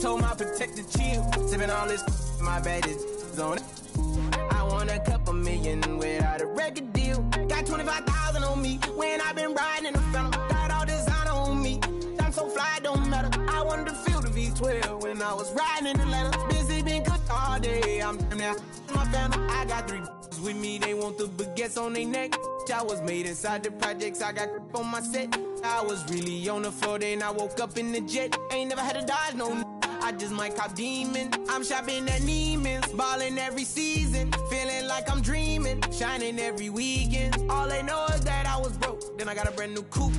told my protector chill. Sipping all this, my bad is on it. I want a couple million without a record deal. Got 25,000 on me when I been riding in the Phantom. Got all designer on me. I'm so fly, don't matter. I wanted to feel the V12 when I was riding in Atlanta. Busy been good all day. I'm now my Phantom. I got 3 with me. They want the baguettes on their neck. I was made inside the projects. I got on my set. I was really on the floor. Then I woke up in the jet. Ain't never had to dodge no. I just might cop demon. I'm shopping at Neiman's, ballin' every season, feeling like I'm dreaming, shining every weekend. All they know is that I was broke. Then I got a brand new coupe,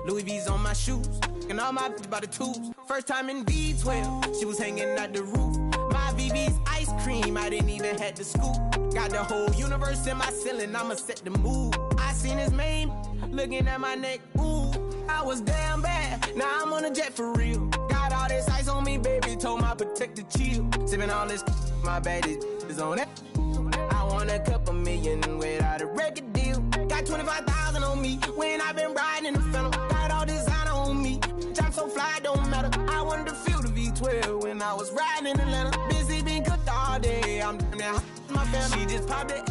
Louis V's on my shoes, and all my by the tubes. First time in V12, she was hanging at the roof. My VV's ice cream, I didn't even have to scoop. Got the whole universe in my ceiling, I'ma set the mood. I seen his main, looking at my neck, ooh. I was damn bad, now I'm on a jet for real. Got all this ice on me, baby, told my protector chill. Sipping all this, my bad is on it. I want a couple million without a record deal. Got 25,000 on me when I been riding in the Phantom. Got all designer on me, I'm so fly, don't matter. I wanted to feel the V12 when I was riding in Atlanta. Busy been cooked all day, I'm now my family. She just popped it,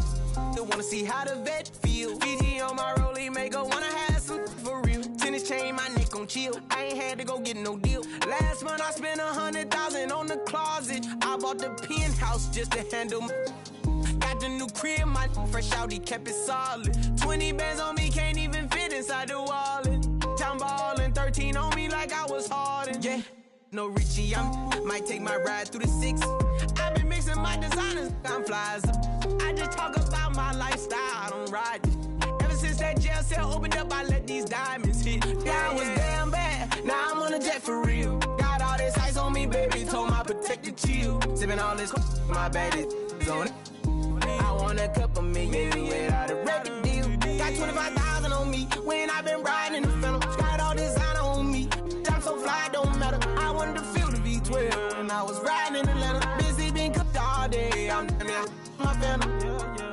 wanna see how the vet feel. Fiji on my rollie, make her wanna have some for real. Tennis chain, my neck on chill. I ain't had to go get no deal. Last month I spent 100,000 on the closet. I bought the penthouse just to handle. Got the new crib, my fresh out, he kept it solid. 20 bands on me, can't even fit inside the wallet. Time ballin', 13 on me like I was Harden. Yeah, no Richie, I might take my ride through the 6. I've been mixing my designers, I'm flies. I just talk about my lifestyle, I don't ride it. Ever since that jail cell opened up, I let these diamonds hit. Yeah, I was damn bad, now I'm on a jet for real. Got all this ice on me, baby, told my protector chill. Sipping all this, my bad is on it. I want a couple million without a record deal. Got 25,000 on me when I been riding in the Phantom. Got all designer on me, I'm so fly, don't matter. I wanted to feel the V12 when I was riding in Atlanta. Busy been cooked all day, I'm now my Phantom. Yeah, yeah.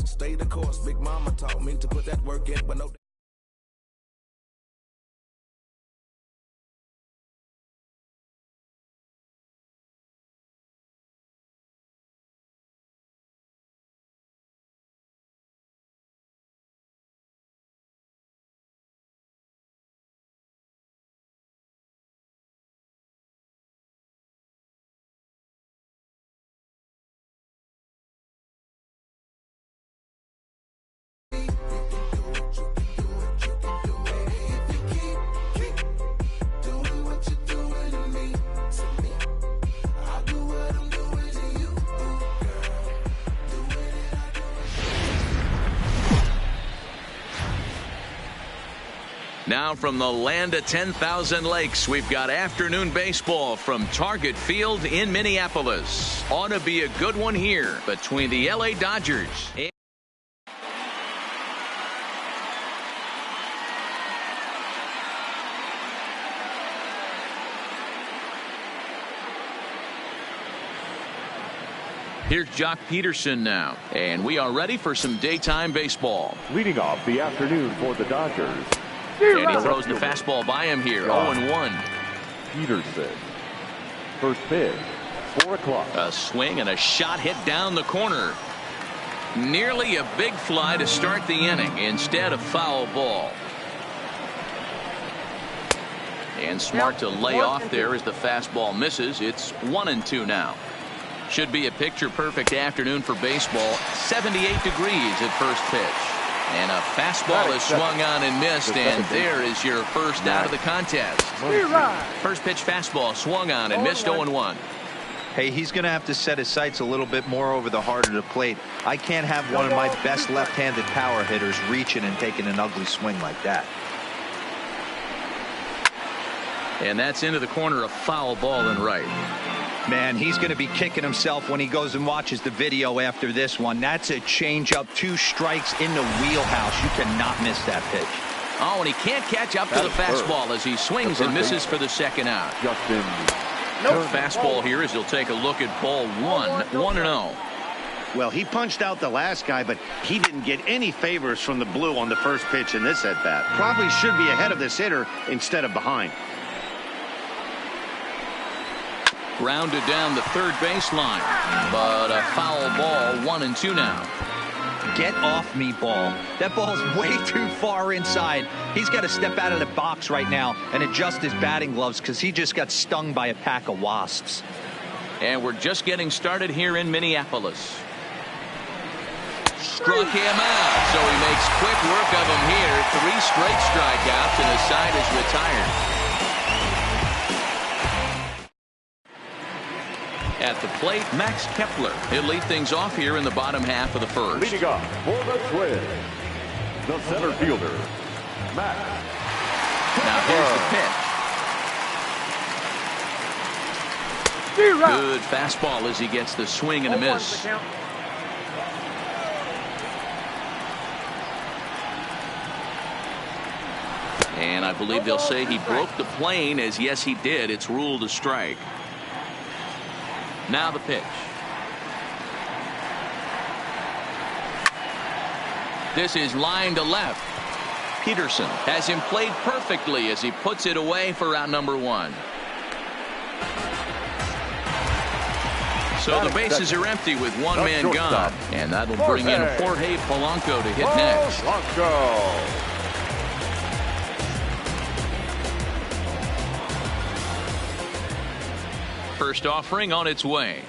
Stay the course, Big Mama taught me to put that work in, but no Now from the land of 10,000 lakes, we've got afternoon baseball from Target Field in Minneapolis. Ought to be a good one here between the LA Dodgers and here's Jock Peterson now, and we are ready for some daytime baseball. Leading off the afternoon for the Dodgers. And he throws the fastball by him here, 0-1. Peterson. First pitch, 4 o'clock. A swing and a shot hit down the corner. Nearly a big fly to start the inning. Instead, a foul ball. And smart to lay off there as the fastball misses. It's 1-2 now. Should be a picture-perfect afternoon for baseball. 78 degrees at first pitch. And a fastball is swung on and missed, and there is your first out of the contest. First pitch fastball swung on and missed, 0-1. Hey, he's going to have to set his sights a little bit more over the heart of the plate. I can't have one of my best left-handed power hitters reaching and taking an ugly swing like that. And that's into the corner, a foul ball and right. Man, he's going to be kicking himself when he goes and watches the video after this one. That's a changeup, 2 strikes in the wheelhouse. You cannot miss that pitch. Oh, and he can't catch up to the fastball as he swings and misses for the second out. No fastball here as he'll take a look at ball 1, 1-0. Well, he punched out the last guy, but he didn't get any favors from the blue on the first pitch in this at-bat. Probably should be ahead of this hitter instead of behind. Grounded down the third baseline, but a foul ball, 1-2 now. Get off me, ball. That ball's way too far inside. He's got to step out of the box right now and adjust his batting gloves because he just got stung by a pack of wasps. And we're just getting started here in Minneapolis. Struck him out, so he makes quick work of him here. 3 straight strikeouts, and his side is retired. At the plate, Max Kepler. He'll lead things off here in the bottom half of the first. Leading off for the Twins, the center fielder, Max. Now here's the pitch. Good fastball as he gets the swing and a miss. And I believe they'll say he broke the plane, as yes he did. It's ruled a strike. Now the pitch. This is line to left. Peterson has him played perfectly as he puts it away for out number 1. So the bases are empty with one man gone. And that'll bring in Jorge Polanco to hit next. First offering on its way.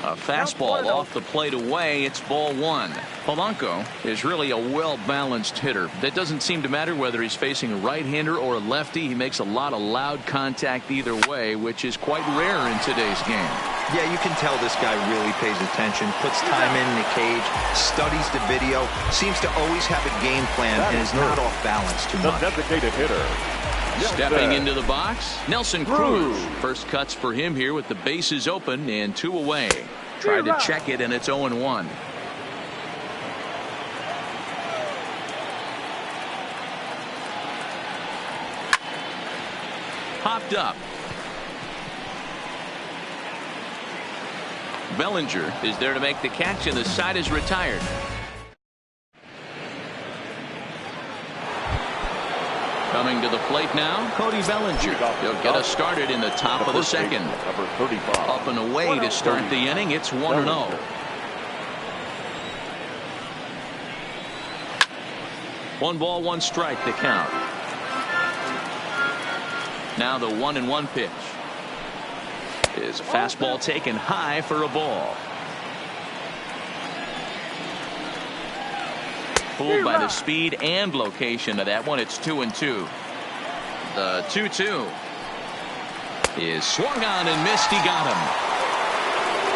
A fastball off the plate away. It's ball 1. Polanco is really a well-balanced hitter. That doesn't seem to matter whether he's facing a right-hander or a lefty. He makes a lot of loud contact either way, which is quite rare in today's game. Yeah, you can tell this guy really pays attention, puts time in the cage, studies the video, seems to always have a game plan, and is not off balance too much. The designated hitter. Stepping into the box, Nelson Cruz. First cuts for him here with the bases open and 2 away. Tried to check it, and it's 0-1. Popped up. Bellinger is there to make the catch, and the side is retired. Coming to the plate now, Cody Bellinger. He'll get us started in the top of the second. Up and away to start the inning. It's 1-0. 1 ball, 1 strike to count. Now the 1-1 pitch. Is a fastball taken high for a ball. Fooled by the speed and location of that one. It's 2-2. The 2-2 is swung on and missed. He got him.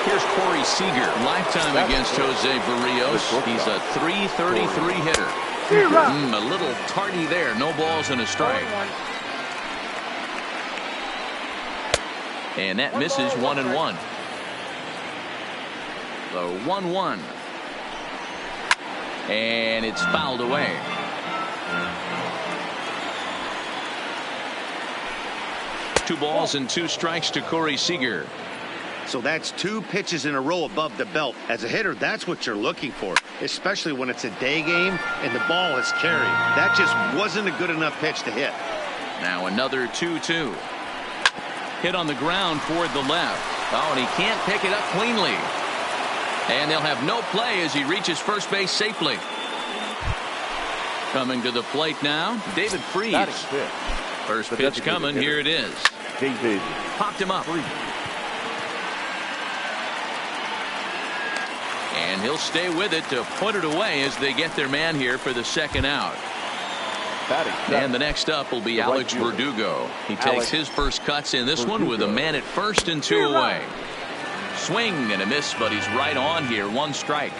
Here's Corey Seager. Lifetime against Jose Barrios. He's a .333 hitter. A little tardy there. No balls and a strike. And that misses 1-1. The 1-1. And it's fouled away. Two balls and two strikes to Corey Seager. So that's 2 pitches in a row above the belt. As a hitter, that's what you're looking for, especially when it's a day game and the ball is carried. That just wasn't a good enough pitch to hit. Now another 2-2. Hit on the ground toward the left. Oh, and he can't pick it up cleanly. And they'll have no play as he reaches first base safely. Coming to the plate now, David Freese. First pitch coming. Here it is. David Popped him up. And he'll stay with it to put it away as they get their man here for the second out. And the next up will be Alex Verdugo. He takes his first cuts in this one with a man at first and 2 away. Swing and a miss, but he's right on here. 1 strike.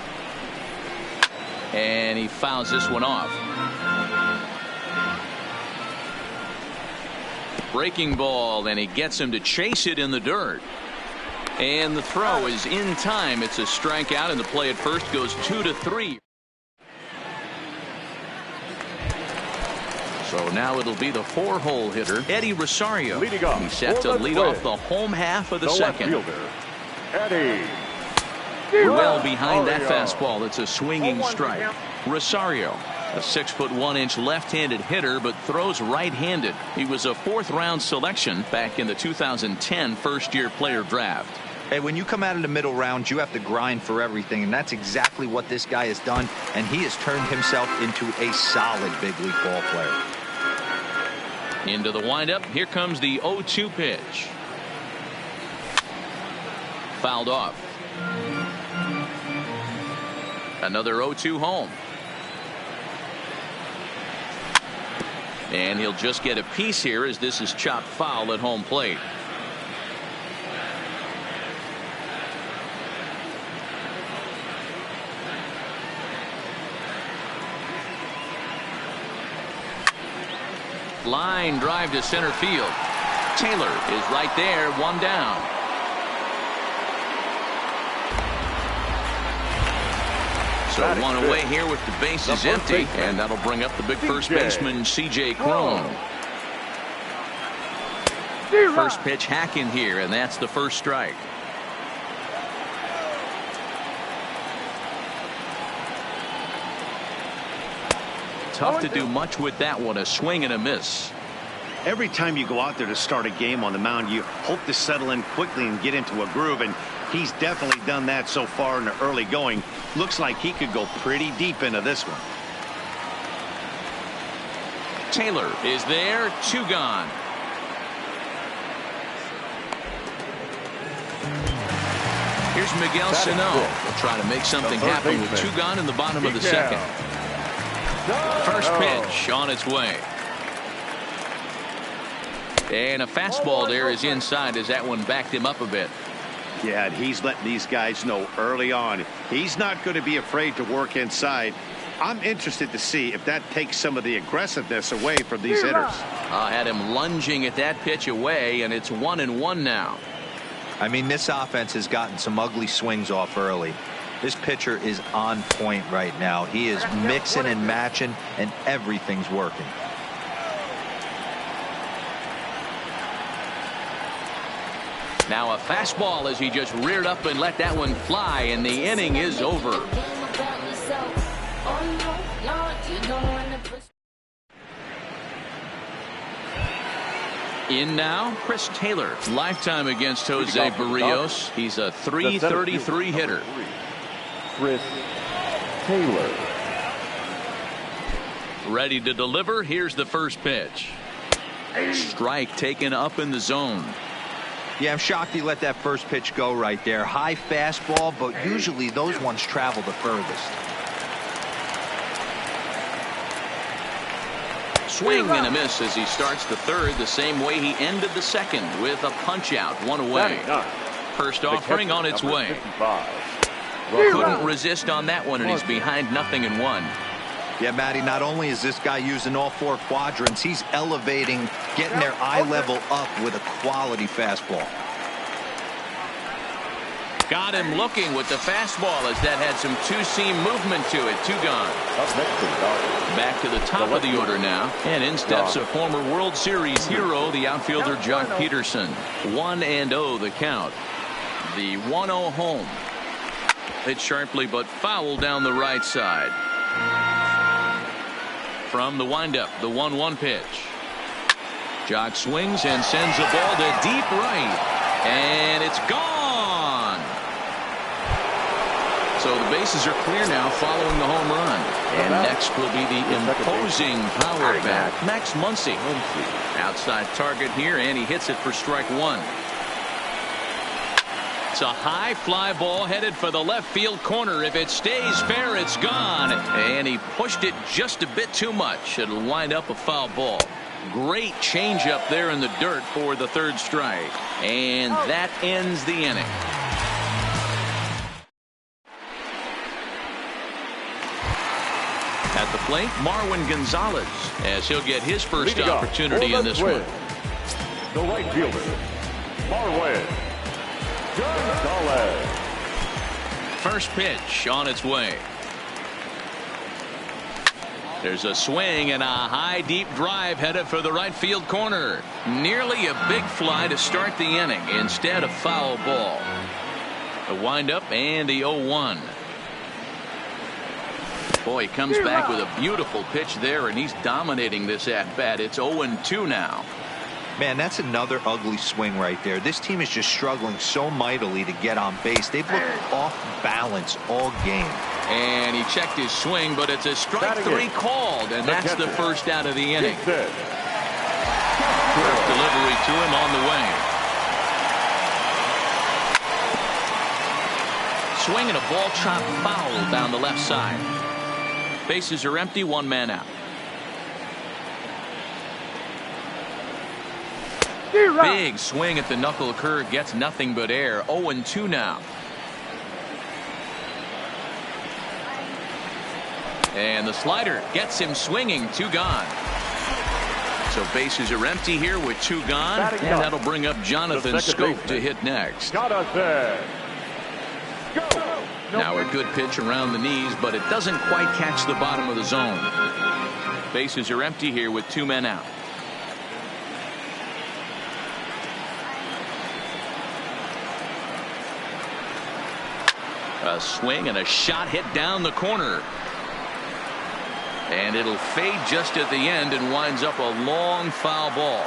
And he fouls this one off. Breaking ball, and he gets him to chase it in the dirt. And the throw is in time. It's a strikeout, and the play at first goes 2-3. So now it'll be the 4-hole hitter, Eddie Rosario. He's set to lead off the home half of the second. Eddie. Well behind that fastball. It's a swinging strike. Rosario, a 6'1" left-handed hitter, but throws right-handed. He was a 4th-round selection back in the 2010 first-year player draft. Hey, when you come out of the middle rounds, you have to grind for everything, and that's exactly what this guy has done, and he has turned himself into a solid big league ball player. Into the windup. Here comes the 0-2 pitch. Fouled off. Another 0-2 home. And he'll just get a piece here as this is chopped foul at home plate. Line drive to center field. Taylor is right there, 1 down. So 1 away here with the bases empty, and that'll bring up the big first baseman, C.J. Cron. First pitch hacking here, and that's the first strike. Tough to do much with that one. A swing and a miss. Every time you go out there to start a game on the mound, you hope to settle in quickly and get into a groove, and he's definitely done that so far in the early going. Looks like he could go pretty deep into this one. Taylor is there, 2 gone. Here's Miguel Sano. He'll try to make something happen with 2 gone in the bottom of the second. First pitch on its way. And a fastball there is inside as that one backed him up a bit. Yeah, and he's letting these guys know early on he's not going to be afraid to work inside. I'm interested to see if that takes some of the aggressiveness away from these hitters. I had him lunging at that pitch away, and it's 1-1 now. I mean, this offense has gotten some ugly swings off early. This pitcher is on point right now. He is mixing and matching, and everything's working. Now a fastball as he just reared up and let that one fly, and the inning is over. In now, Chris Taylor. Lifetime against Jose Barrios. He's a .333 hitter. Chris Taylor. Ready to deliver. Here's the first pitch. Strike taken up in the zone. Yeah, I'm shocked he let that first pitch go right there. High fastball, but usually those ones travel the furthest. Swing and a miss as he starts the third the same way he ended the second with a punch out, 1 away. First offering on its way. Couldn't resist on that one, and he's behind 0-1. Yeah, Matty, not only is this guy using all 4 quadrants, he's elevating, getting their eye level up with a quality fastball. Got him looking with the fastball as that had some two-seam movement to it. 2 gone. Back to the top of the order now. And in steps a former World Series hero, the outfielder Jock Peterson. 1-0 the count. The 1-0 home. Hit sharply but foul down the right side. From the windup, the 1-1 pitch. Jock swings and sends the ball to deep right. And it's gone. So the bases are clear now following the home run. And next will be the imposing power bat, Max Muncy. Outside target here, and he hits it for strike 1. It's a high fly ball headed for the left field corner. If it stays fair, it's gone. And he pushed it just a bit too much. It'll wind up a foul ball. Great changeup there in the dirt for the 3rd strike. And that ends the inning. At the plate, Marwin Gonzalez, as he'll get his first opportunity in this one. The right fielder, Marwin Gonzalez. First pitch on its way. There's a swing and a high deep drive headed for the right field corner. Nearly a big fly to start the inning. Instead, a foul ball. A windup and the 0-1. Boy, he comes back with a beautiful pitch there, and he's dominating this at-bat. It's 0-2 now. Man, that's another ugly swing right there. This team is just struggling so mightily to get on base. They've looked off balance all game. And he checked his swing, but it's a strike 3 called, and that's the first out of the inning. First delivery to him on the way. Swing and a ball chopped foul down the left side. Bases are empty, 1 man out. Big swing at the knuckle curve, gets nothing but air. 0-2 now. And the slider gets him swinging. 2 gone. So bases are empty here with 2 gone. And that'll bring up Jonathan Scope to hit next. Now a good pitch around the knees, but it doesn't quite catch the bottom of the zone. Bases are empty here with 2 men out. A swing and a shot hit down the corner. And it'll fade just at the end and winds up a long foul ball.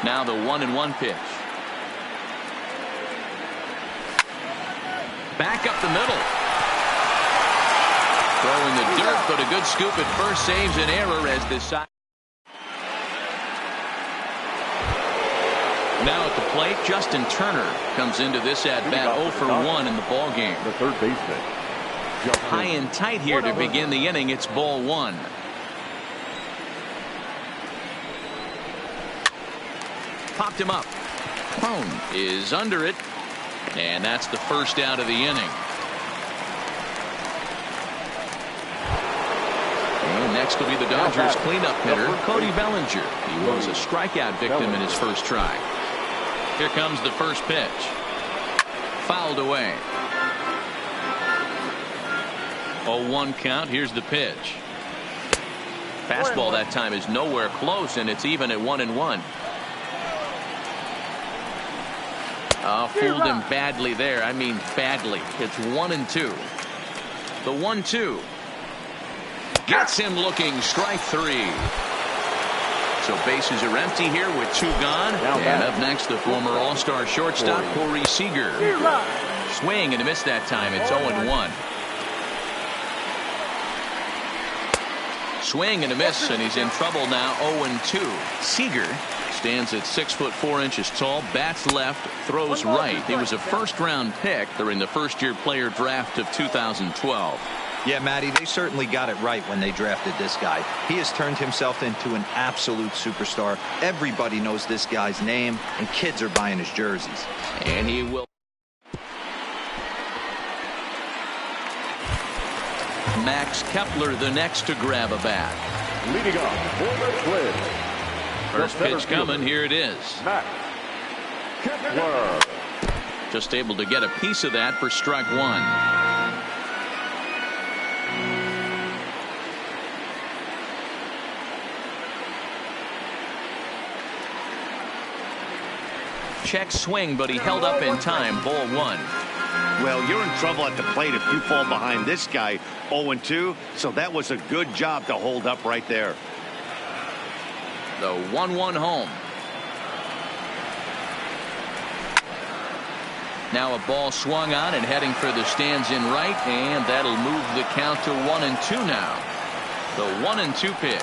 Now the 1-1 pitch. Back up the middle. Throw in the dirt, but a good scoop at first saves an error as this side. Now at the plate, Justin Turner comes into this at-bat 0 for 1 in the ball game. The third baseman. High and tight here to begin the inning. It's ball 1. Popped him up. Home is under it. And that's the first out of the inning. And next will be the Dodgers cleanup hitter, Cody Bellinger. He was a strikeout victim in his first try. Here comes the first pitch. Fouled away. 0-1 count. Here's the pitch. Fastball that time is nowhere close, and it's even at 1-1. Fooled him badly there. I mean badly. It's 1-2. The 1-2 gets him looking. Strike 3. So bases are empty here with 2 gone. And up next, the former All-Star shortstop Corey Seager. Swing and a miss that time. It's 0-1. Swing and a miss, and he's in trouble now. 0-2. Seager stands at 6'4" tall, bats left, throws right. He was a first-round pick during the first-year player draft of 2012. Yeah, Matty, they certainly got it right when they drafted this guy. He has turned himself into an absolute superstar. Everybody knows this guy's name, and kids are buying his jerseys. And he will. Max Kepler the next to grab a bat. Leading off for the Twins. First pitch coming. Here it is. Max Kepler. Just able to get a piece of that for strike one. Check swing, but he held up in time. Ball one. Well, you're in trouble at the plate if you fall behind this guy 0-2. So that was a good job to hold up right there. The 1-1 home. Now a ball swung on and heading for the stands in right, and that'll move the count to 1-2 now. The 1-2 pitch.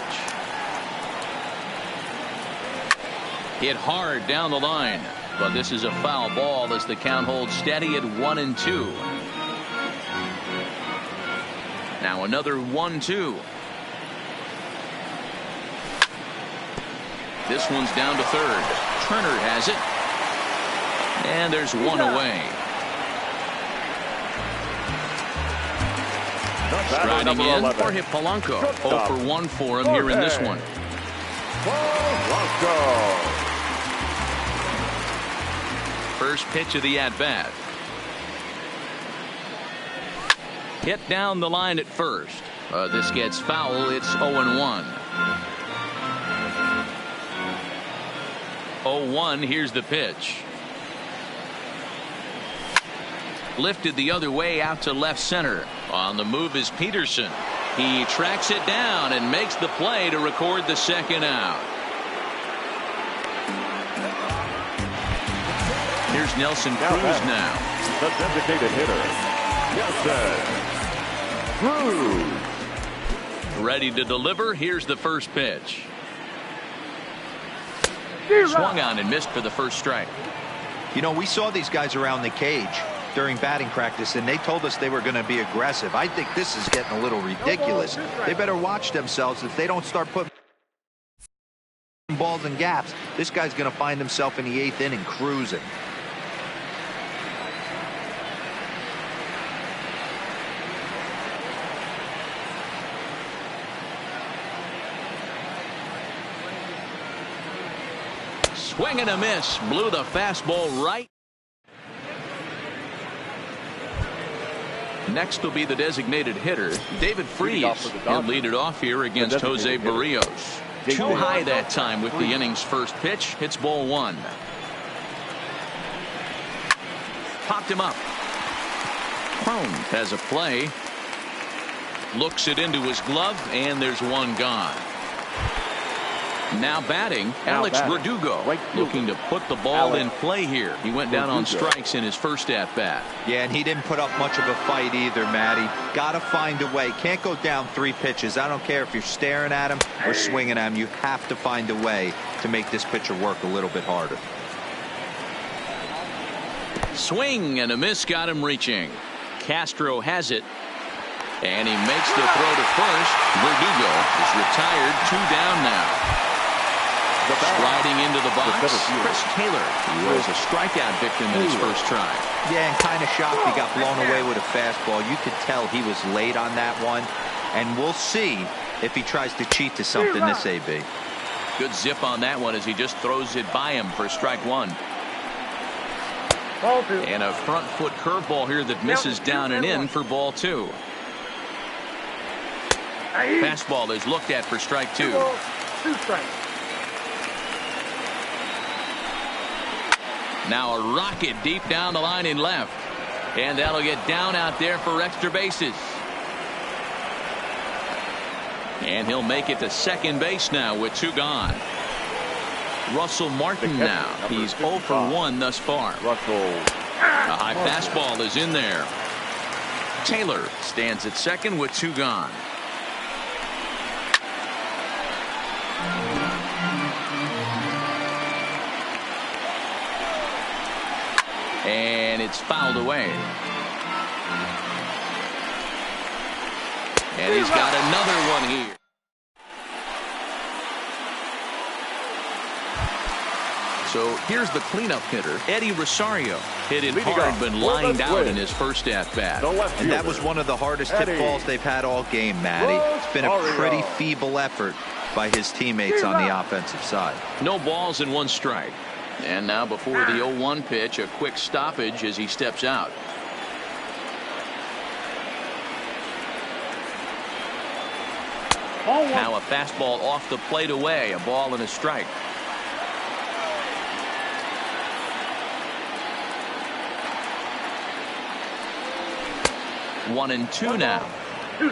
Hit hard down the line, but this is a foul ball as the count holds steady at 1-2. Now another 1-2. This one's down to third. Turner has it. And there's one away. Striding in for Polanco. 0 for 1 for him here in this one. First pitch of the at-bat. Hit down the line at first. This gets foul. It's 0-1. 0-1. Here's the pitch. Lifted the other way out to left center. On the move is Peterson. He tracks it down and makes the play to record the second out. Here's Nelson Cruz now. The designated hitter, Nelson Cruz. Ready to deliver. Here's the first pitch. Swung on and missed for the first strike. You know, we saw these guys around the cage during batting practice, and they told us they were going to be aggressive. I think this is getting a little ridiculous. They better watch themselves if they don't start putting balls in gaps. This guy's going to find himself in the 8th inning cruising. Swing and a miss. Blew the fastball right. Next will be the designated hitter, David Freese. He'll lead it off here against Jose Barrios. Too high that time with the inning's first pitch. Hits ball one. Popped him up. Crone has a play. Looks it into his glove, and there's one gone. Now batting, Alex Verdugo, looking to put the ball in play here. He went down on strikes in his first at-bat. Yeah, and he didn't put up much of a fight either, Matty. Got to find a way. Can't go down 3 pitches. I don't care if you're staring at him or swinging at him. You have to find a way to make this pitcher work a little bit harder. Swing and a miss got him reaching. Castro has it. And he makes the throw to first. Verdugo is retired. 2 down now. Striding into the box, Chris Taylor, who was a strikeout victim in his first try. Yeah, and kind of shocked he got blown away with a fastball. You could tell he was late on that one. And we'll see if he tries to cheat to something this AB. Good zip on that one as he just throws it by him for strike one. And a front foot curveball here that misses down and in for ball 2. Fastball is looked at for strike 2. 2 strikes. Now a rocket deep down the line in left. And that'll get down out there for extra bases. And he'll make it to second base now with 2 gone. Russell Martin now. He's 0 for 1 thus far. A high fastball is in there. Taylor stands at second with 2 gone. And it's fouled away. And he's got another one here. So here's the cleanup hitter, Eddie Rosario. Hit it hard, but lined out in his first at-bat. And that was one of the hardest hit balls they've had all game, Matty. It's been a pretty feeble effort by his teammates on the offensive side. No balls and 1 strike. And now before the 0-1 pitch, a quick stoppage as he steps out. Now a fastball off the plate away, a ball and a strike. One and two now.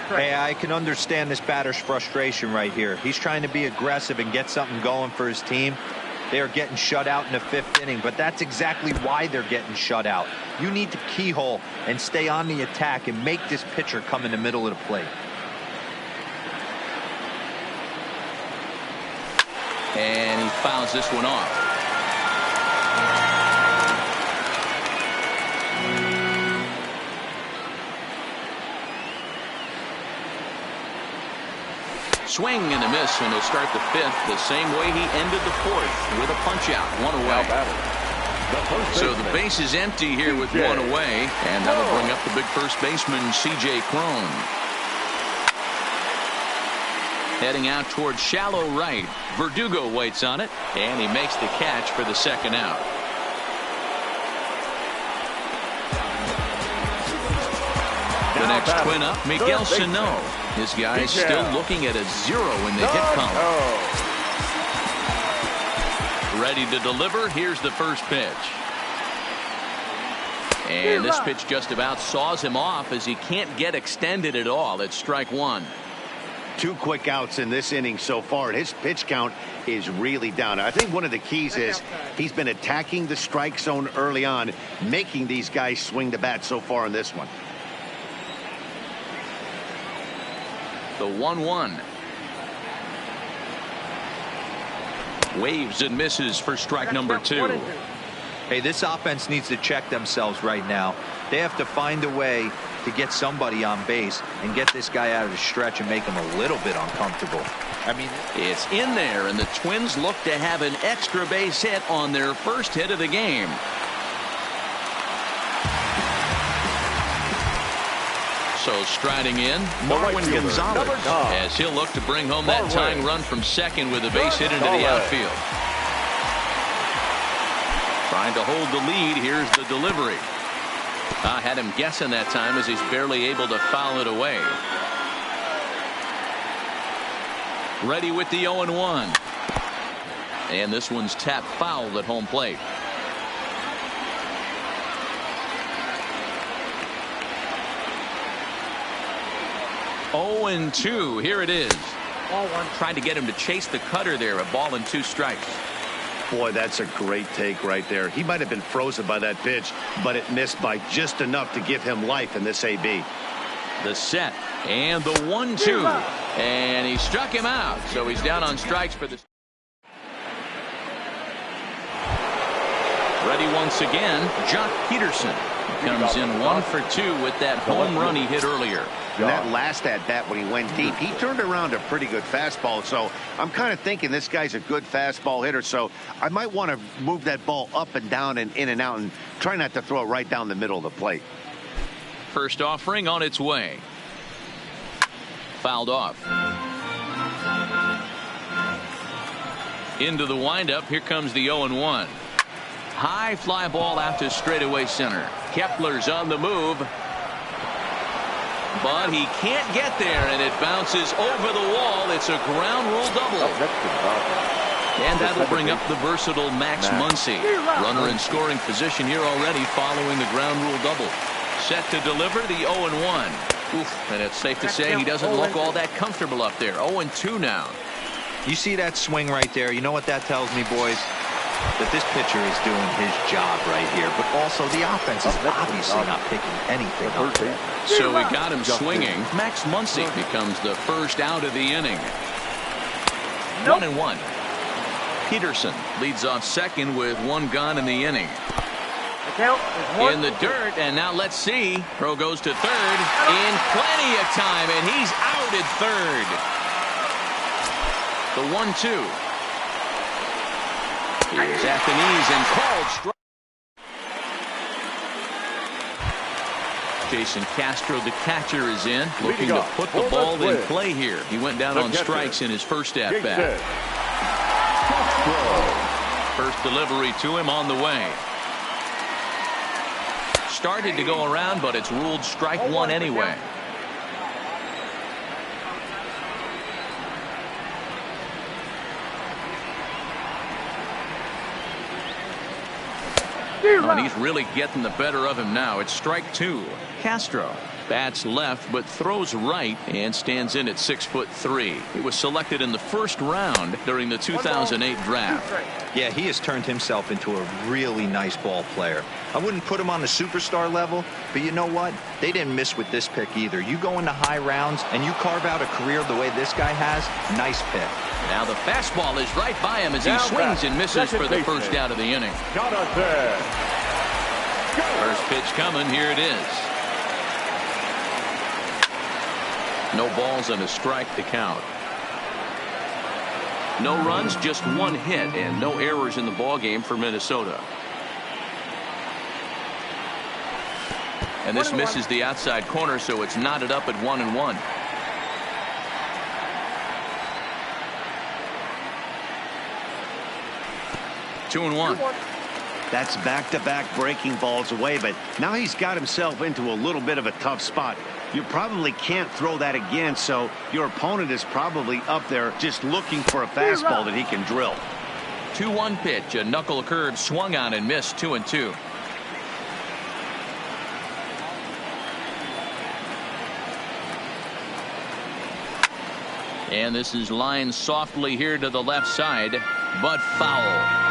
Hey, I can understand this batter's frustration right here. He's trying to be aggressive and get something going for his team. They are getting shut out in the 5th inning, but that's exactly why they're getting shut out. You need to keyhole and stay on the attack and make this pitcher come in the middle of the plate. And he fouls this one off. Swing and a miss, and he'll start the 5th the same way he ended the 4th with a punch out, 1 away. So the base is empty here with 1 away, and that'll bring up the big first baseman, C.J. Cron. Heading out towards shallow right. Verdugo waits on it, and he makes the catch for the 2nd out. The next twin up, Miguel Sano. This guy is still looking at a 0 in the hit column. Ready to deliver. Here's the first pitch. And this pitch just about saws him off as he can't get extended at all. It's strike 1. 2 quick outs in this inning so far, and his pitch count is really down. I think one of the keys is he's been attacking the strike zone early on, making these guys swing the bat so far in this one. The 1-1. Waves and misses for strike number 2. Hey, this offense needs to check themselves right now. They have to find a way to get somebody on base and get this guy out of the stretch and make him a little bit uncomfortable. I mean, it's in there, and the Twins look to have an extra base hit on their first hit of the game. So striding in, Marwin Gonzalez, as he'll look to bring home that tying run from second with a base hit into the outfield. Trying to hold the lead. Here's the delivery. I had him guessing that time as he's barely able to foul it away. Ready with the 0-1. And this one's tapped foul at home plate. Oh, 0-2. Here it is. Ball 1. Trying to get him to chase the cutter there. A ball and 2 strikes. Boy, that's a great take right there. He might have been frozen by that pitch, but it missed by just enough to give him life in this AB. The set and the 1-2, and he struck him out, so he's down on strikes for this. Ready once again, Jock Peterson comes in 1 for 2 with that home run he hit earlier. And that last at bat when he went deep, he turned around a pretty good fastball. So I'm kind of thinking this guy's a good fastball hitter. So I might want to move that ball up and down and in and out and try not to throw it right down the middle of the plate. First offering on its way. Fouled off. Into the windup. Here comes the 0-1. High fly ball out to straightaway center. Kepler's on the move. But he can't get there, and it bounces over the wall. It's a ground rule double. And that'll bring up the versatile Max Muncy. Runner in scoring position here already following the ground rule double. Set to deliver the 0-1. Oof, and it's safe to say he doesn't look all that comfortable up there. 0-2 now. You see that swing right there? You know what that tells me, boys? That this pitcher is doing his job right here, but also the offense is obviously not picking anything up there. So we got him swinging. Max Muncy becomes the first out of the inning. 1-1. Peterson leads off second with 1 gone in the inning. In the dirt, and now let's see. Throw goes to third in plenty of time, and he's out at third. The 1-2. He was at the knees and called strike. Jason Castro, the catcher, is in, looking to put the ball in play here. He went down on strikes in his first at-bat. First delivery to him on the way. Started to go around, but it's ruled strike one anyway. And he's really getting the better of him now. It's strike two. Castro bats left but throws right and stands in at 6'3". He was selected in the first round during the 2008 draft. Yeah, he has turned himself into a really nice ball player. I wouldn't put him on the superstar level, but you know what? They didn't miss with this pick either. You go into high rounds and you carve out a career the way this guy has. Nice pick. Now the fastball is right by him as he swings and misses for the first out of the inning. First pitch coming. Here it is. No balls and a strike to count. No runs, just one hit, and no errors in the ballgame for Minnesota. And this misses the outside corner, so it's knotted up at 1-1. Two and one. That's back-to-back breaking balls away, but now he's got himself into a little bit of a tough spot. You probably can't throw that again, so your opponent is probably up there just looking for a fastball that he can drill. 2-1 pitch, a knuckle curve swung on and missed. 2-2. And this is lined softly here to the left side, but foul.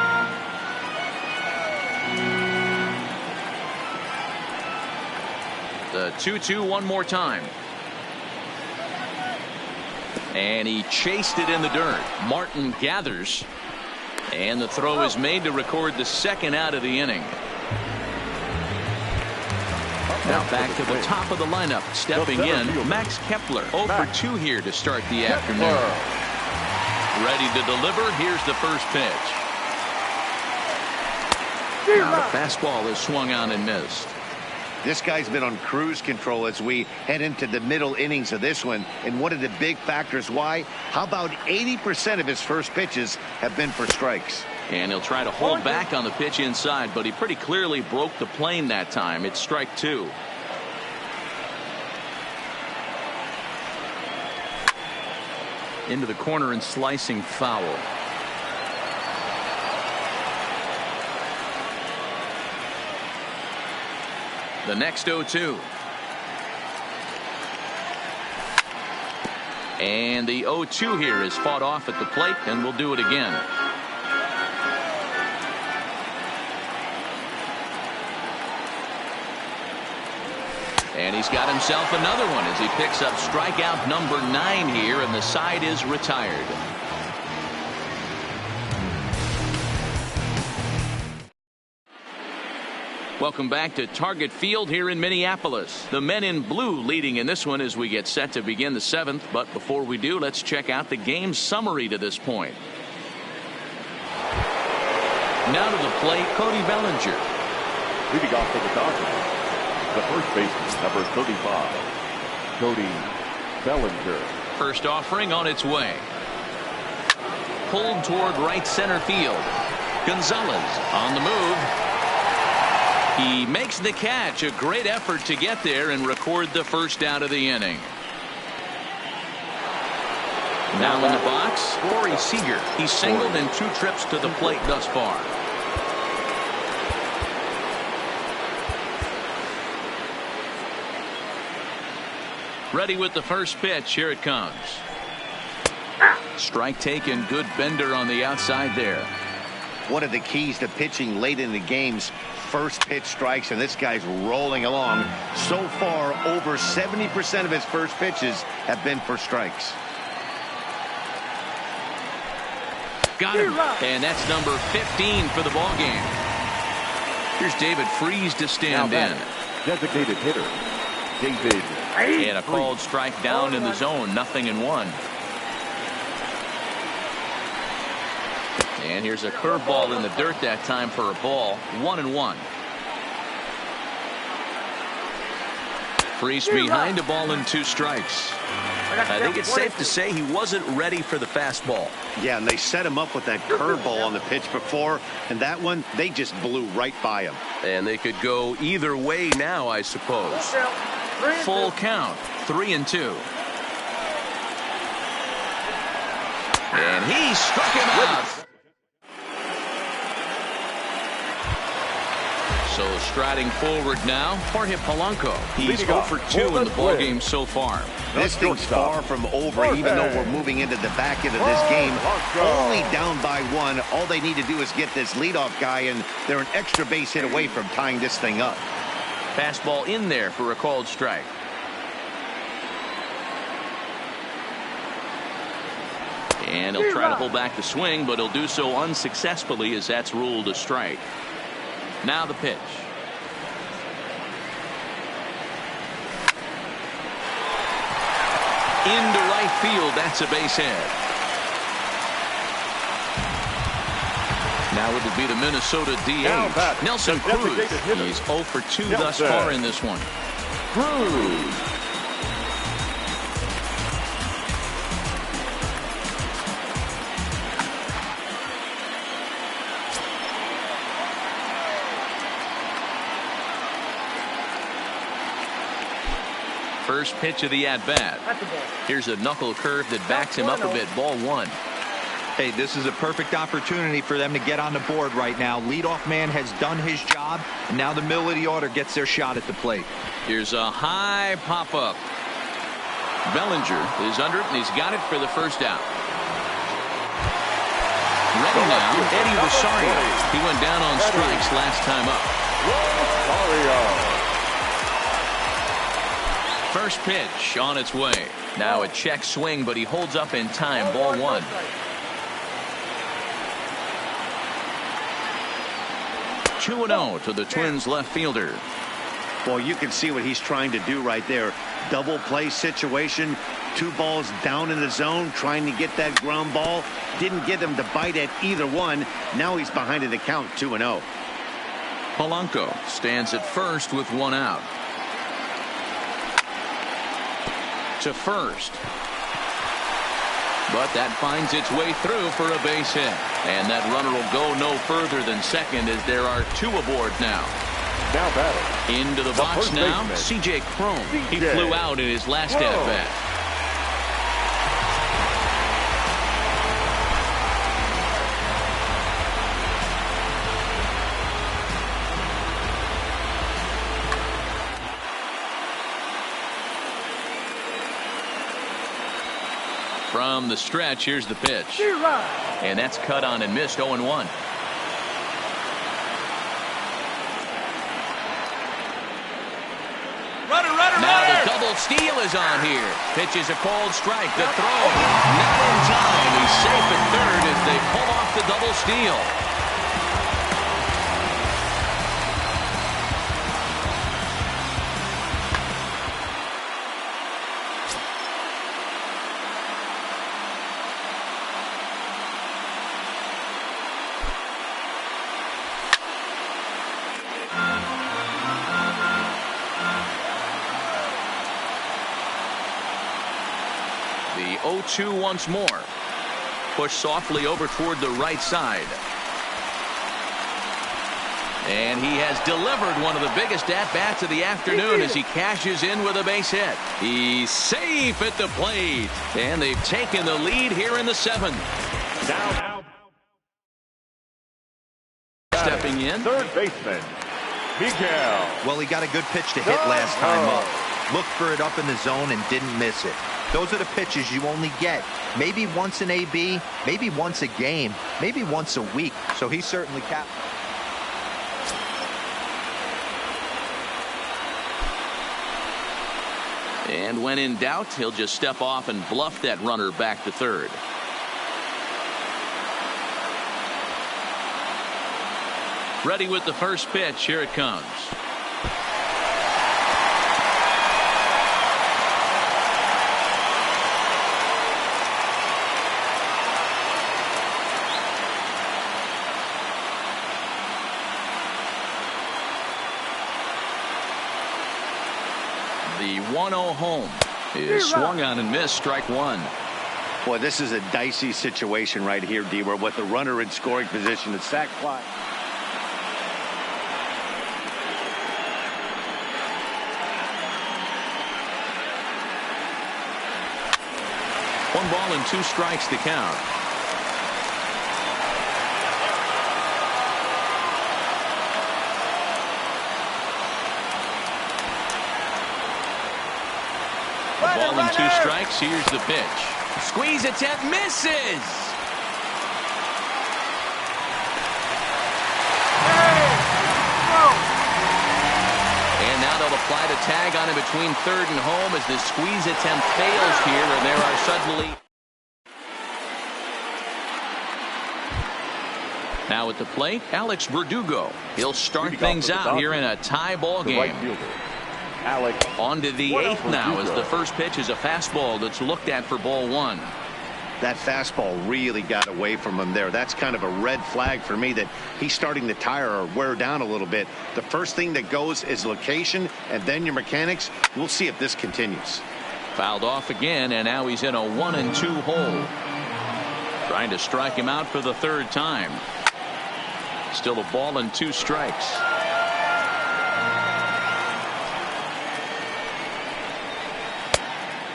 The 2-2 one more time. And he chased it in the dirt. Martin gathers. And the throw is made to record the second out of the inning. Now back to the top of the lineup. Stepping in, Max Kepler. 0 for 2 here to start the afternoon. Ready to deliver. Here's the first pitch. Now the fastball is swung on and missed. This guy's been on cruise control as we head into the middle innings of this one. And one of the big factors why, how about 80% of his first pitches have been for strikes. And he'll try to hold back on the pitch inside, but he pretty clearly broke the plane that time. It's strike two. Into the corner and slicing foul. The next 0-2. And the 0-2 here is fought off at the plate, and we'll do it again. And he's got himself another one as he picks up strikeout number 9 here, and the side is retired. Welcome back to Target Field here in Minneapolis. The men in blue leading in this one as we get set to begin the 7th. But before we do, let's check out the game summary to this point. Now to the plate, Cody Bellinger. Leading off for the Dodgers, the first baseman, number 35, Cody Bellinger. First offering on its way. Pulled toward right center field. Gonzalez on the move. He makes the catch. A great effort to get there and record the first out of the inning. Now in the box, Corey Seager. He's singled in 2 trips to the plate thus far. Ready with the first pitch. Here it comes. Strike taken. Good bender on the outside there. One of the keys to pitching late in the game's first pitch strikes, and this guy's rolling along. So far, over 70% of his first pitches have been for strikes. Got him. And that's number 15 for the ball game. Here's David Freese to stand in. Designated hitter, David. And a called strike down in the zone. 0-1. And here's a curveball in the dirt that time for a ball. 1-1. Freeze behind a ball and 2 strikes. I think it's safe to say he wasn't ready for the fastball. Yeah, and they set him up with that curveball on the pitch before, and that one, they just blew right by him. And they could go either way now, I suppose. Full count. 3-2. And he struck him out. So striding forward now, Jorge Polanco. He's 0 for 2 in the ballgame so far. This thing's far from over, even though we're moving into the back end of this game. Only down by 1. All they need to do is get this leadoff guy, and they're an extra base hit away from tying this thing up. Fastball in there for a called strike. And he'll try to pull back the swing, but he'll do so unsuccessfully as that's ruled a strike. Now the pitch. Into right field. That's a base hit. Now it'll be the Minnesota DH, Nelson Cruz. He's 0 for 2 thus far in this one. Cruz. First pitch of the at-bat. Here's a knuckle curve that backs him up a bit. Ball 1. Hey, this is a perfect opportunity for them to get on the board right now. Leadoff man has done his job, and now the middle of the order gets their shot at the plate. Here's a high pop-up. Bellinger is under it, and he's got it for the first out. Ready now, Eddie Rosario. He went down on strikes last time up. Rosario. First pitch on its way. Now a check swing, but he holds up in time. Ball 1. Two 2-0 to the Twins left fielder. Well, you can see what he's trying to do right there. Double play situation. 2 balls down in the zone, trying to get that ground ball. Didn't get him to bite at either one. Now he's behind in the count, 2-0. Polanco stands at first with 1 out. To first. But that finds its way through for a base hit. And that runner will go no further than second as there are 2 aboard now. Now batting. Into the box now, C.J. Cron. He flew out in his last at-bat. From the stretch, here's the pitch. And that's cut on and missed. 0-1. Now the double steal is on here. Pitch is a called strike. The throw not in time. He's safe at third as they pull off the double steal. The 0-2 once more. Push softly over toward the right side. And he has delivered one of the biggest at-bats of the afternoon as he cashes in with a base hit. He's safe at the plate. And they've taken the lead here in the 7th. Now Stepping in. third baseman, Miguel. Well, he got a good pitch to hit last time up. Looked for it up in the zone and didn't miss it. Those are the pitches you only get maybe once in AB, maybe once a game, maybe once a week. So he certainly capped. And when in doubt, he'll just step off and bluff that runner back to third. Ready with the first pitch. Here it comes. 1-0 home is swung on and missed. Strike one. Boy, this is a dicey situation right here, D-Ware, with the runner in scoring position. The sack fly. One ball and 2 strikes to count. A ball and 2 strikes. Here's the pitch. Squeeze attempt misses. And now they'll apply the tag on him between third and home as the squeeze attempt fails here, and there are suddenly. Now at the plate, Alex Verdugo. He'll start things out here in a tie ball game. On to the 8th now as the first pitch is a fastball that's looked at for ball 1. That fastball really got away from him there. That's kind of a red flag for me that he's starting to tire or wear down a little bit. The first thing that goes is location and then your mechanics. We'll see if this continues. Fouled off again, and now he's in a 1-2 hole. Trying to strike him out for the 3rd time. Still a ball and 2 strikes.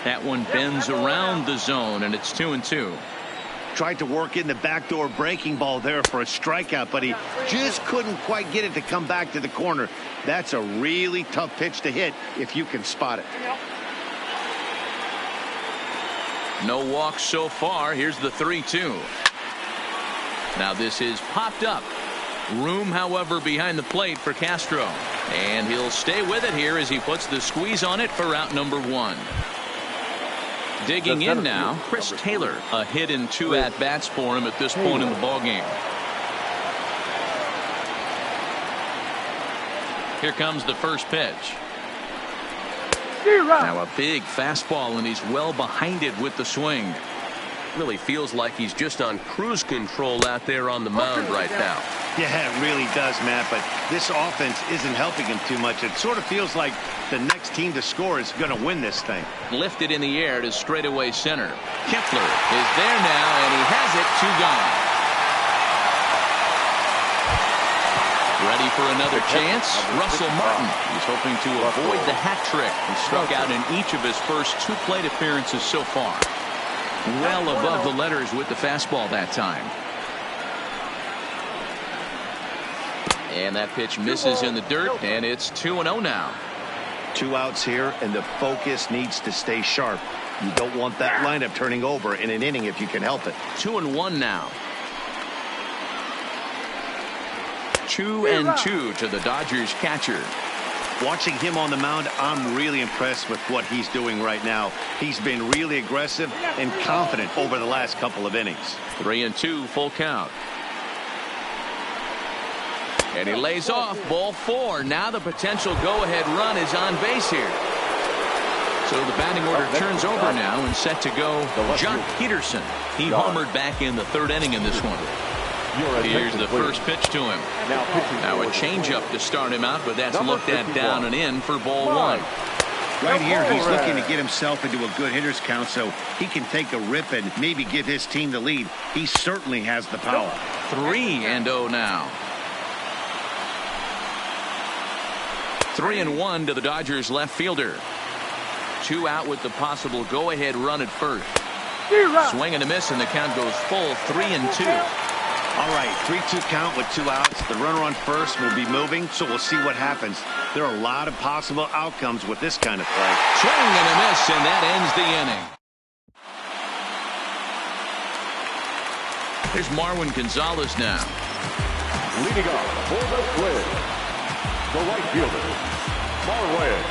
That one bends around the zone, and it's 2-2. Tried to work in the backdoor breaking ball there for a strikeout, but he just couldn't quite get it to come back to the corner. That's a really tough pitch to hit if you can spot it. No walks so far. Here's the 3-2. Now this is popped up. Room, however, behind the plate for Castro. And he'll stay with it here as he puts the squeeze on it for out number 1. Digging in now, Chris Taylor. A hit in 2 at-bats for him at this point in the ballgame. Here comes the first pitch. Now a big fastball, and he's well behind it with the swing. Really feels like he's just on cruise control out there on the mound right now. Yeah, it really does, Matt, but this offense isn't helping him too much. It sort of feels like the next team to score is going to win this thing. Lifted in the air to straightaway center. Kepler is there now, and he has it. 2 gone. Ready for another chance? Russell Martin. He's hoping to avoid the hat trick. He struck out in each of his first 2 plate appearances so far. Well above the letters with the fastball that time. And that pitch misses in the dirt, and it's 2-0 now. 2 outs here, and the focus needs to stay sharp. You don't want that lineup turning over in an inning if you can help it. 2-1 now. 2-2 to the Dodgers catcher. Watching him on the mound, I'm really impressed with what he's doing right now. He's been really aggressive and confident over the last couple of innings. 3-2, full count. And he lays off. Ball 4. Now the potential go-ahead run is on base here. So the batting order turns over now and set to go John Peterson. He homered back in the 3rd inning in this one. Here's the first pitch to him. Now a changeup to start him out, but that's looked at down and in for ball 1. Right here, he's looking to get himself into a good hitter's count so he can take a rip and maybe give his team the lead. He certainly has the power. 3-0 now. 3-1 to the Dodgers left fielder. 2 out with the possible go-ahead run at first. Swing and a miss, and the count goes full 3-2. All right, 3-2 count with 2 outs. The runner on first will be moving, so we'll see what happens. There are a lot of possible outcomes with this kind of play. Swing and a miss, and that ends the inning. Here's Marwin Gonzalez now. Leading off for the Twins, the right fielder, Marwin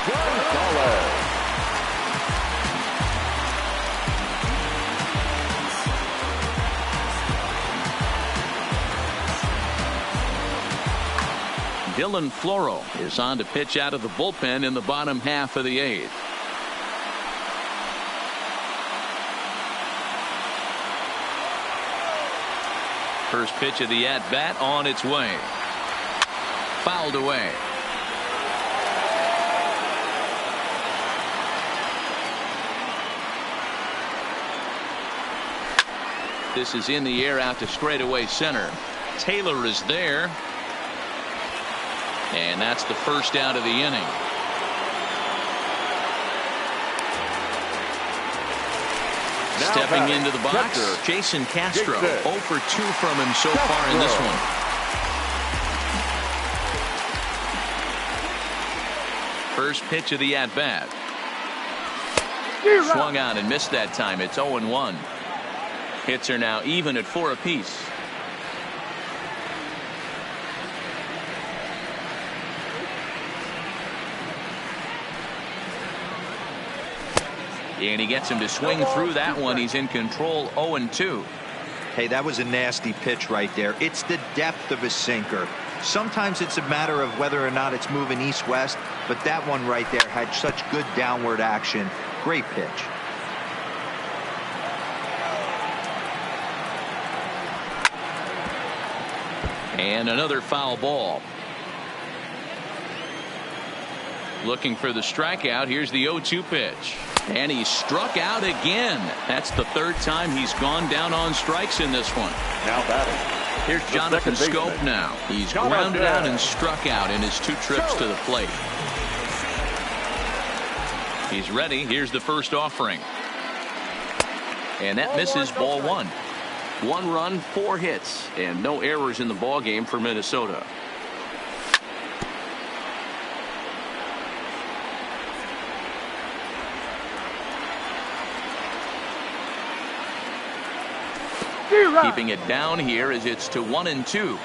Gonzalez. Dylan Floro is on to pitch out of the bullpen in the bottom half of the 8th. First pitch of the at-bat on its way. Fouled away. This is in the air out to straightaway center. Taylor is there. And that's the first out of the inning. Now stepping into the box, catcher, Jason Castro. 0 for 2 from him so Castro. far in this one. First pitch of the at-bat. Swung out and missed that time. It's 0-1. Hits are now even at 4 apiece. And he gets him to swing through that one. He's in control, 0-2. Hey, that was a nasty pitch right there. It's the depth of a sinker. Sometimes it's a matter of whether or not it's moving east-west, but that one right there had such good downward action. Great pitch. And another foul ball. Looking for the strikeout. Here's the 0-2 pitch. And he's struck out again. That's the third time he's gone down on strikes in this one. Now batting. Here's Jonathan Scope now. He's grounded out and struck out in his 2 trips to the plate. He's ready. Here's the first offering. And that misses, ball 1. 1 run, 4 hits, and no errors in the ball game for Minnesota. Keeping it down here as it's to 1-2.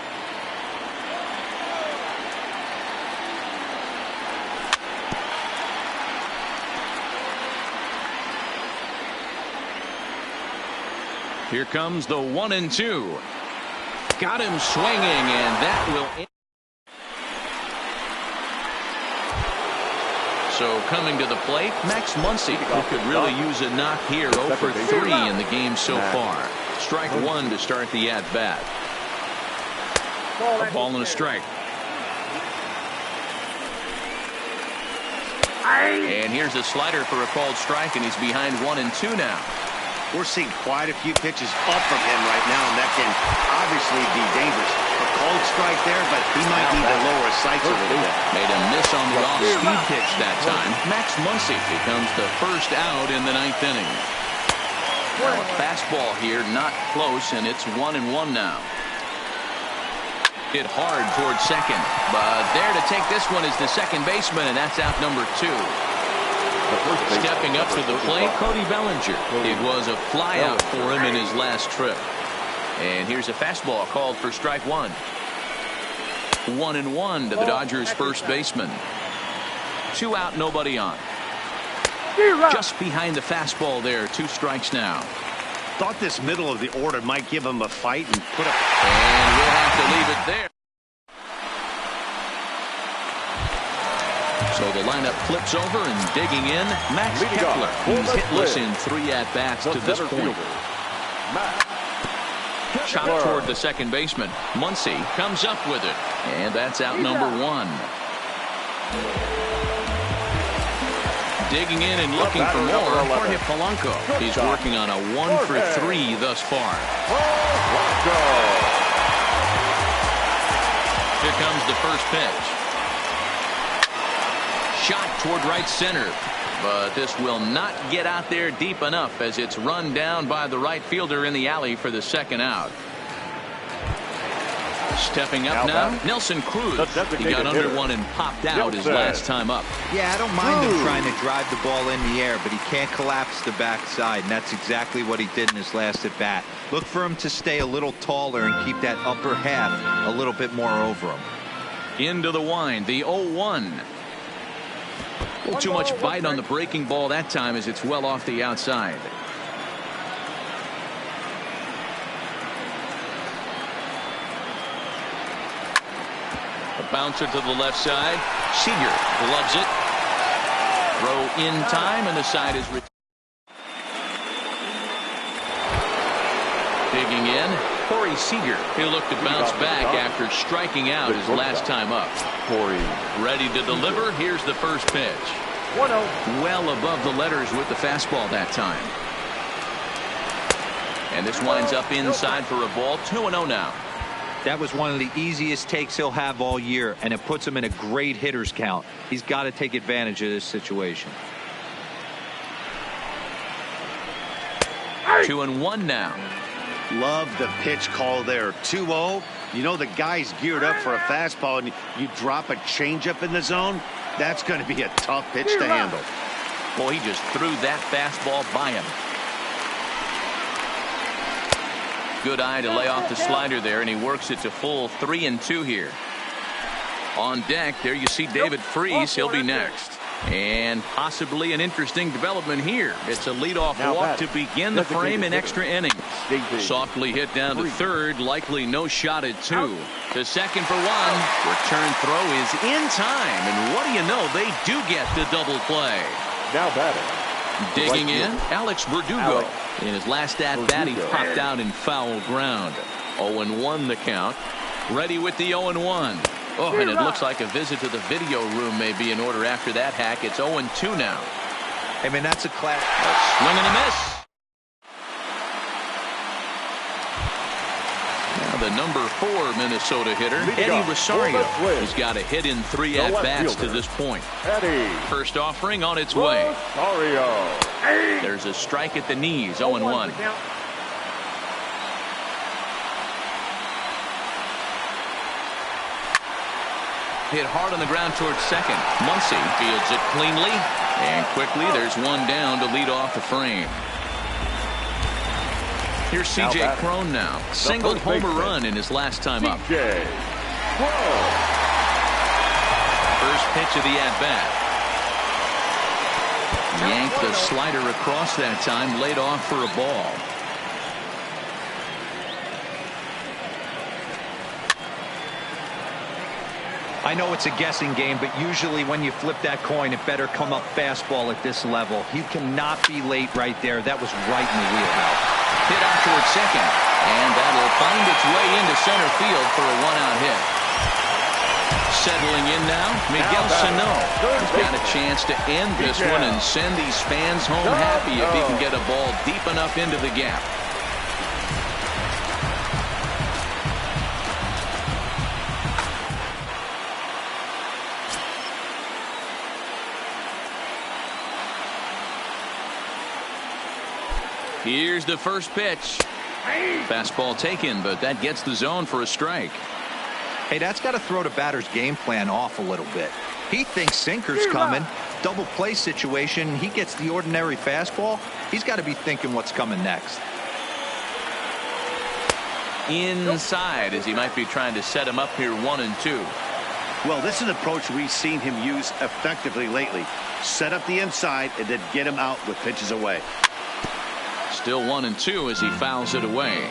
Here comes the 1-2. Got him swinging, and that will end. So coming to the plate, Max Muncy, who could really use a knock here. 0 for 3 in the game so far. Strike 1 to start the at-bat. A ball and a strike. And here's a slider for a called strike, and he's behind 1-2 now. We're seeing quite a few pitches up from him right now, and that can obviously be dangerous. A called strike there, but he might need to lower his sights a little bit. Made a miss on the off-speed pitch that time. Max Muncy becomes the first out in the 9th inning. Now a fastball here, not close, and it's 1-1 now. Hit hard towards second, but there to take this one is the second baseman, and that's out number 2. Stepping up to the plate, Cody Bellinger. It was a flyout for him in his last trip. And here's a fastball called for strike 1. 1-1 to the Dodgers' first baseman. 2 out, nobody on. Just behind the fastball there, 2 strikes now. Thought this middle of the order might give him a fight and put up. And we'll have to leave it there. So the lineup flips over and digging in, Max Kepler. He's hitless in 3 at-bats to this point. Shot toward the second baseman. Muncy comes up with it. And that's out number 1. Digging in and looking for more, Jorge Polanco. He's working on a 1 for 3 thus far. Here comes the first pitch. Shot toward right center, but this will not get out there deep enough as it's run down by the right fielder in the alley for the second out. Stepping up now, Nelson Cruz. He got under one and popped out his last time up. Yeah, I don't mind him trying to drive the ball in the air, but he can't collapse the backside, and that's exactly what he did in his last at bat. Look for him to stay a little taller and keep that upper half a little bit more over him. Into the wind, the 0-1. A little too much bite on the breaking ball that time as it's well off the outside. A bouncer to the left side. Seager gloves it. Throw in time, and the side is digging in. Corey Seager. He'll look to bounce back after striking out his last time up. Ready to deliver. Here's the first pitch. Well above the letters with the fastball that time. And this winds up inside for a ball. 2-0 now. That was one of the easiest takes he'll have all year, and it puts him in a great hitter's count. He's got to take advantage of this situation. 2-1 now. Love the pitch call there. 2-0. You know the guy's geared up for a fastball, and you drop a changeup in the zone. That's going to be a tough pitch to handle. Boy, he just threw that fastball by him. Good eye to lay off the slider there, and he works it to full 3-2 here. On deck, there you see David Freese. He'll be next. And possibly an interesting development here. It's a leadoff walk to begin the frame in extra innings. Softly hit down to third, likely no shot at 2. To second for 1. Return throw is in time, and what do you know, they do get the double play. Now batting. Digging in, Alex Verdugo. In his last at-bat, he popped out in foul ground. 0-1 the count. Ready with the 0-1. Oh, and it looks like a visit to the video room may be in order after that hack. It's 0-2 now. I mean, that's a class. Swing and a miss. Now the number 4 Minnesota hitter, Eddie Rosario. He's got a hit in 3 at-bats to this point. First offering on its way. There's a strike at the knees. 0-1. Hit hard on the ground towards second. Muncy fields it cleanly. And quickly there's one down to lead off the frame. Here's C.J. Cron now. Single homer run in his last time up. First pitch of the at-bat. Yanked the slider across that time. Laid off for a ball. I know it's a guessing game, but usually when you flip that coin, it better come up fastball at this level. You cannot be late right there. That was right in the wheelhouse. Hit out towards second, and that'll find its way into center field for a 1-out hit. Settling in now, Miguel Sano. He's got a chance to end this one and send these fans home happy if he can get a ball deep enough into the gap. Here's the first pitch. Fastball taken, but that gets the zone for a strike. Hey, that's got to throw the batter's game plan off a little bit. He thinks sinker's coming. Double play situation. He gets the ordinary fastball. He's got to be thinking what's coming next. Inside, as he might be trying to set him up here 1-2. Well, this is an approach we've seen him use effectively lately. Set up the inside and then get him out with pitches away. Still 1-2 as he fouls it away.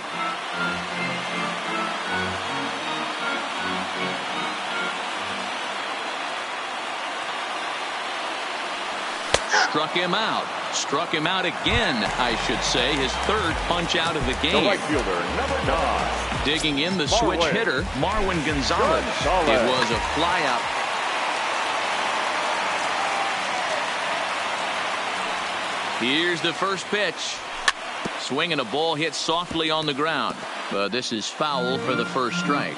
Struck him out. Struck him out again, I should say. His third punch out of the game. The right fielder, number 9. Digging in the switch hitter, Marwin Gonzalez. It was a fly out. Here's the first pitch. Swing and a ball hit softly on the ground. But this is foul for the first strike.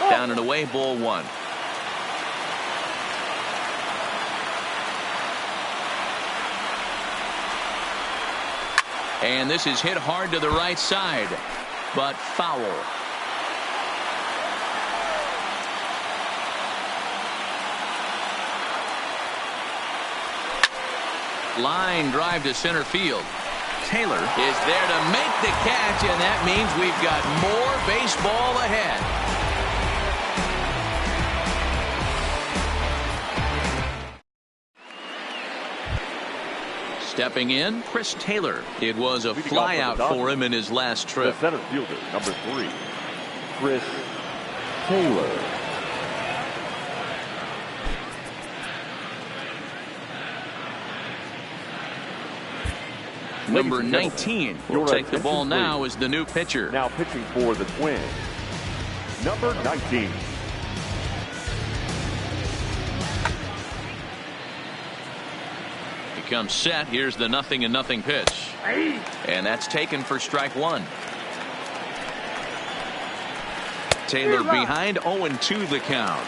Down and away, ball 1. And this is hit hard to the right side, but foul. Line drive to center field. Taylor is there to make the catch, and that means we've got more baseball ahead. Stepping in, Chris Taylor. It was a flyout for him in his last trip. The center fielder, number 3, Chris Taylor. Number 19 will take the ball now as the new pitcher. Now pitching for the Twins, number 19. becomes set. Here's the 0-0 pitch. And that's taken for strike one. Taylor behind, 0-2 the count.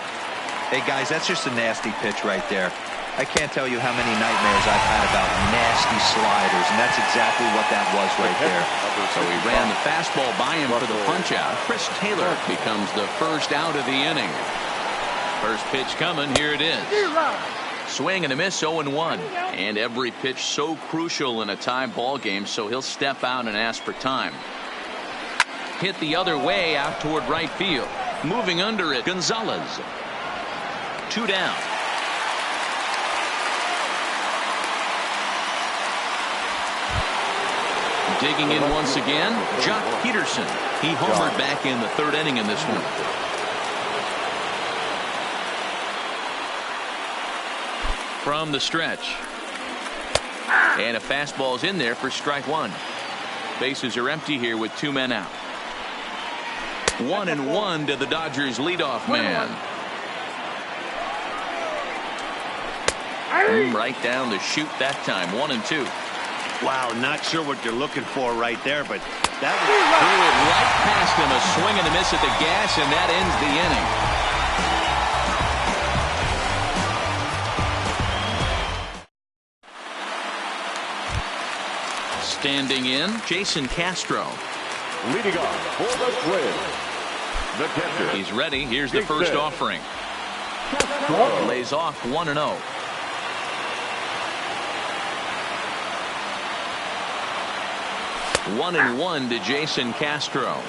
Hey, guys, that's just a nasty pitch right there. I can't tell you how many nightmares I've had about nasty sliders, and that's exactly what that was right there. So he ran the fastball by him for the punch-out. Chris Taylor becomes the first out of the inning. First pitch coming. Here it is. Swing and a miss, 0-1. And every pitch so crucial in a tie ball game, so he'll step out and ask for time. Hit the other way out toward right field. Moving under it, Gonzalez. 2 down. Digging in once again, Jock Peterson. He homered back in the 3rd inning in this one. From the stretch. And a fastball's in there for strike one. Bases are empty here with 2 men out. 1-1 to the Dodgers leadoff man. Right down the chute that time. 1-2. Wow, not sure what you're looking for right there, but that was threw it right past him. A swing and a miss at the gas, and that ends the inning. Standing in, Jason Castro. Leading off for the Twins, the catcher. He's ready. Here's the first offering. Lays off 1-0. 1-1 to Jason Castro.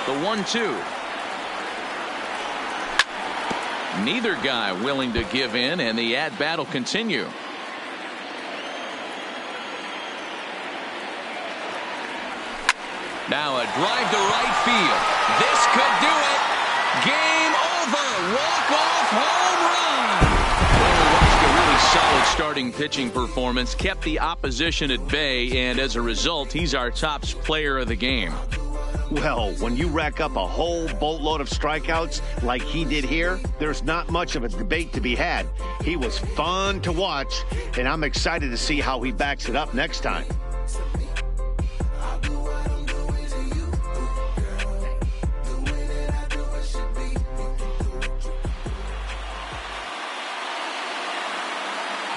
The 1-2. Neither guy willing to give in, and the at-bat will continue. Now a drive to right field. This could do it. Game over. Walk-off home run. Well, we watched a really solid starting pitching performance, kept the opposition at bay, and as a result, he's our top player of the game. Well, when you rack up a whole boatload of strikeouts like he did here, there's not much of a debate to be had. He was fun to watch, and I'm excited to see how he backs it up next time.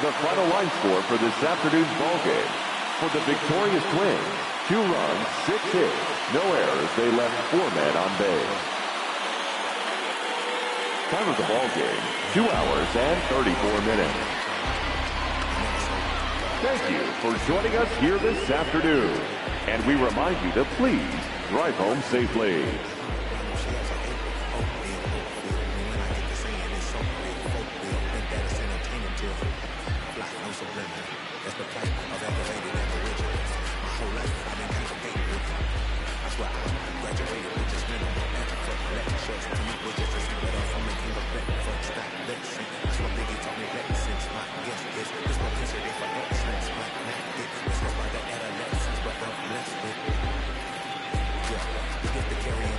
The final line score for this afternoon's ballgame. For the victorious Twins, 2 runs, 6 hits, no errors. They left 4 men on base. Time of the ballgame, 2 hours and 34 minutes. Thank you for joining us here this afternoon. And we remind you to please drive home safely. Carrying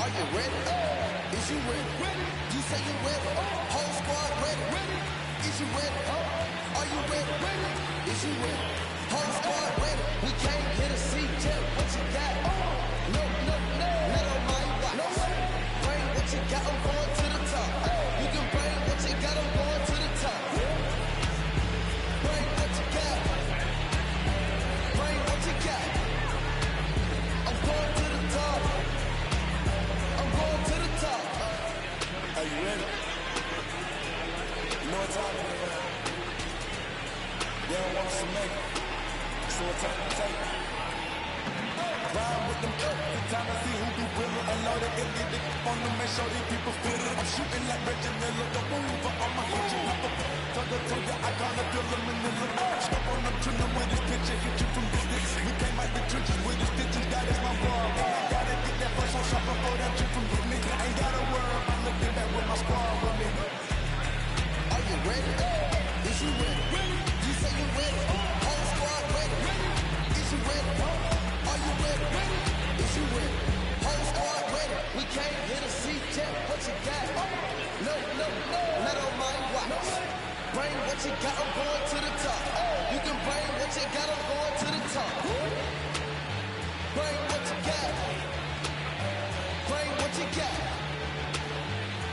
Are you ready? Is you ready? You say you ready? Whole squad ready? Is you ready? Are you ready? Is you ready? Whole squad ready? We came here to see just what you got. No, not on my watch. Bring what you got, I'm going to the top. You can bring what you got, I'm going to the top. Bring what you got. Bring what you got. I'm going to the top. I'm going to the top. Are you ready? You know what time it is. They don't want us to make it. So what time to take it? Ride with them up. The time to see who do realer. And load it, get it on them and show these people feel it. I'm shooting like Reggie Miller. The move for all my hit you. Told ya, I gotta feel them in the look. Stop on them, trilling with this picture. Hit you from distance. We came out the trenches with the stitches. That is my bar. I gotta get that first on shot before that trip from this nigga. Ain't gotta worry about looking back with my squad with me. Are you ready? Is you ready? You say you ready? Whole squad ready? Is you ready? Are you ready? Is you Let on my watch. Bring what you got, I'm going to the top. You can bring what you got, I'm going to the top. Bring what you got. Bring what you got.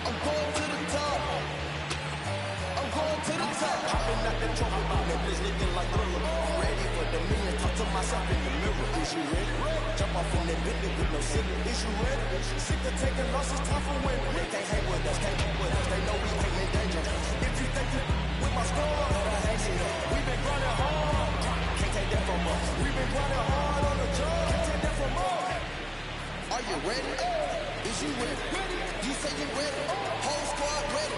I'm going to the top. I'm going to the top. Hopping out the trophy room, that bitch looking like Thriller. I'm ready for the million, talk to myself in the mirror. Is you ready? Jump off in that Bentley with no ceiling. Is you ready? Sick of taking losses, time for winning. They can't hang with us, can't hang with us. They know we ain't in danger. If you think you with my score, better hang it up. We been grinding hard, can't take that from us. We been grinding hard on the job, can't take that from us. Are you ready? Is you ready? You say you ready? Whole squad ready?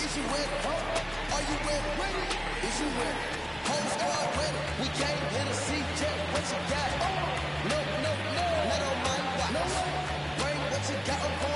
Is you ready? Are you ready? Is you ready? Whole squad ready? We came here to see Jet. What you got? No. Let on my watch. Bring what you got. I'm going